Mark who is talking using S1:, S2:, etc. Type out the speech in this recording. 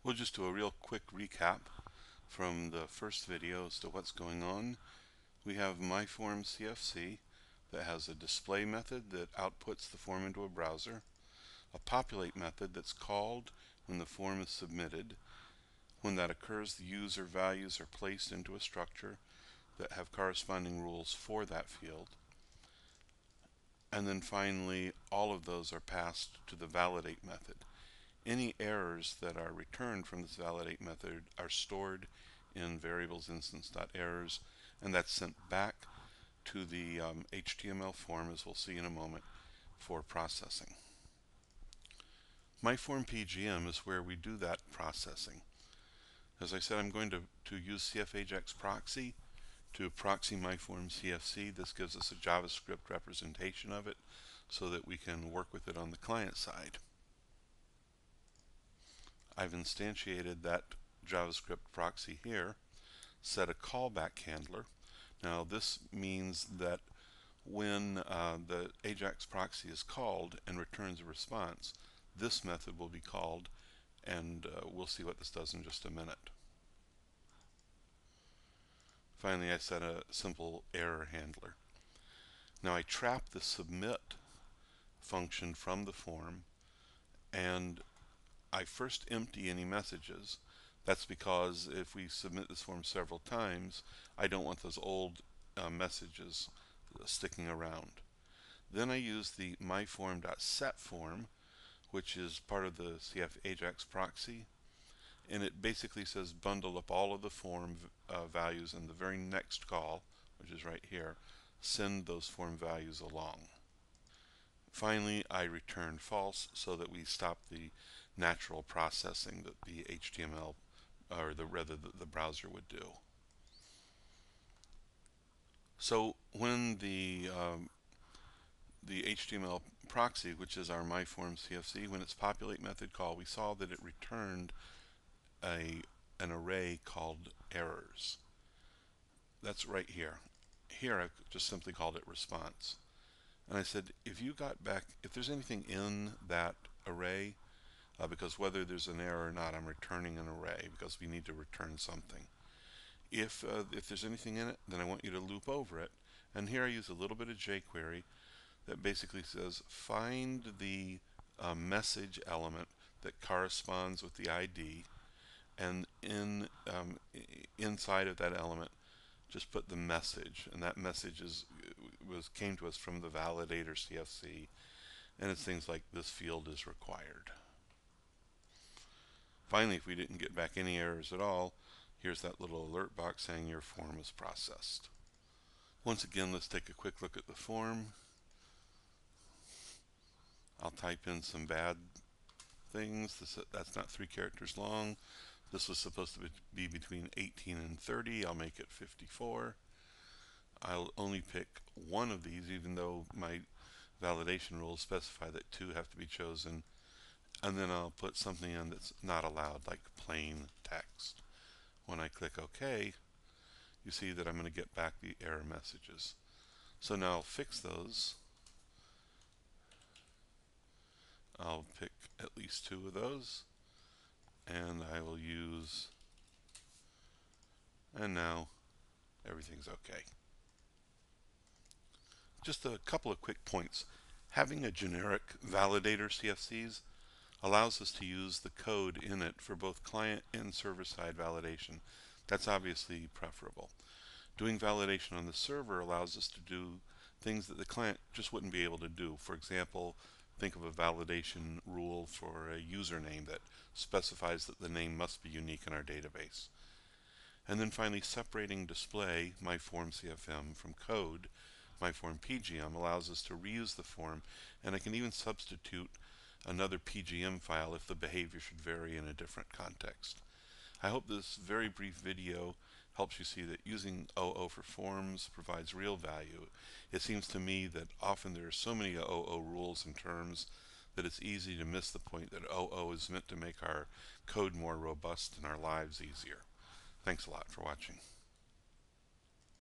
S1: We'll just do a real quick recap from the first video as to what's going on. We have myForm CFC that has a display method that outputs the form into a browser, a populate method that's called when the form is submitted. When that occurs, the user values are placed into a structure that have corresponding rules for that field. And then finally, all of those are passed to the validate method. Any errors that are returned from this validate method are stored in variables instance.errors, and that's sent back to the HTML form, as we'll see in a moment, for processing. myForm PGM is where we do that processing. As I said, I'm going to use CFAjax proxy to proxy myForm CFC. This gives us a JavaScript representation of it so that we can work with it on the client side. I've instantiated that JavaScript proxy here, set a callback handler. Now this means that when the Ajax proxy is called and returns a response, this method will be called, and we'll see what this does in just a minute. Finally, I set a simple error handler. Now I trap the submit function from the form, and I first empty any messages. That's because if we submit this form several times, I don't want those old messages sticking around. Then I use the myForm.setForm, which is part of the CFAjax proxy, and it basically says bundle up all of the form values in the very next call, which is right here, send those form values along. Finally, I return false so that we stop the natural processing that the HTML, or rather the browser would do. So when the HTML proxy, which is our myForm CFC, when its populate method call, we saw that it returned an array called errors. That's right here. Here I've just simply called it response. And I said, if you got back, if there's anything in that array, because whether there's an error or not, I'm returning an array because we need to return something. If there's anything in it, then I want you to loop over it. And here I use a little bit of jQuery that basically says find the message element that corresponds with the ID, and inside of that element just put the message, and that message came to us from the validator CFC, and it's things like this field is required. Finally, if we didn't get back any errors at all, here's that little alert box saying your form is processed. Once again, let's take a quick look at the form. I'll type in some bad things. That's not 3 characters long. This was supposed to be between 18 and 30. I'll make it 54. I'll only pick one of these, even though my validation rules specify that 2 have to be chosen. And then I'll put something in that's not allowed, like plain text. When I click OK, you see that I'm going to get back the error messages. So now I'll fix those. I'll pick at least 2 of those, and I will use, and now everything's okay. Just a couple of quick points. Having a generic validator CFCs allows us to use the code in it for both client and server-side validation. That's obviously preferable. Doing validation on the server allows us to do things that the client just wouldn't be able to do. For example, think of a validation rule for a username that specifies that the name must be unique in our database. And then finally, separating display, myForm CFM, from code, myForm PGM, allows us to reuse the form, and I can even substitute another PGM file if the behavior should vary in a different context. I hope this very brief video helps you see that using OO for forms provides real value. It seems to me that often there are so many OO rules and terms that it's easy to miss the point that OO is meant to make our code more robust and our lives easier. Thanks a lot for watching.